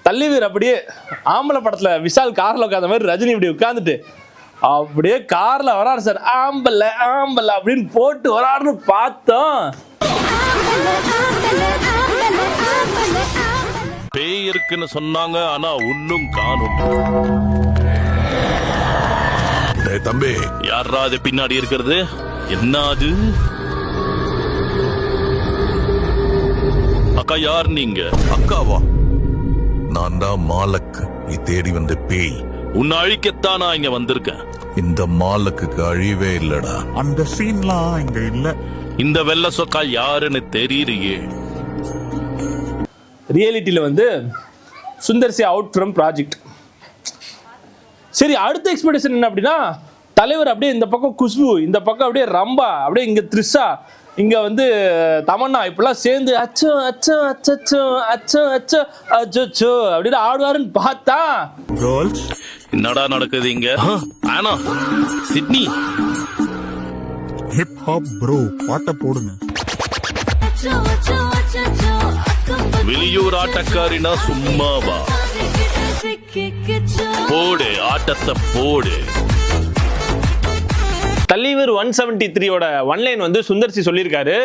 தலைவர் அப்படியே ஆம்பளை படத்துல விஷால் கார்ல உட்காந்த மாதிரி ரஜினி இப்படி உட்கார்ந்துட்டு அப்படியே கார்ல வராரு சார். ஆம்பளை ஆம்பளை அப்படின்னு போட்டு வராருன்னு பார்த்தோம். பேய் இருக்குன்னு சொன்னாங்க, ஆனா ஒன்னும் காணும். தம்பி, யாரா அது பின்னாடி இருக்கிறது? என்ன அது? அக்கா, யார் நீங்க? அக்காவா? நான் தான் மாலக், நீ தேடி வந்த பேய். உன்னை அழிக்கத்தான் நான் இங்க வந்திருக்கேன். இந்த மாலக்குக்கு அழிவே இல்லடா. அந்த சீன்லாம் இங்க இல்ல. இந்த வெள்ள சொக்கா யாருன்னு தெரியலையே. ரியாலிட்டியில வந்து Sundar C out from project. சரி, அடுத்த எக்ஸ்பெக்டேஷன் என்ன அப்படின்னா, தலைவர் அப்படியே இந்த பக்கம் குஷ்பு, இந்த பக்கம் அப்படியே ரம்பா, அப்படியே இங்க த்ரிஷா, இங்க வந்து தமன்னா இப்பெல்லாம் சேர்ந்து அச்சோ அச்சோ அச்சோ அச்சோ அச்சோ அச்சோ அப்படின்னு ஆடுவாருன்னு பார்த்தா கேர்ள்ஸ், என்னடா நடக்குது இங்க? ஆனா சிட்னி ஹிப் ஹாப் ப்ரோ, பாட்ட போடுங்க. வெளியூர் ஆட்டக்காரினா சும்மாவா? போடு ஆட்டத்தை போடு. தலைவர் 173 ஒன்லைன் வந்து சுந்தர் சி சொல்லியிருக்காரு.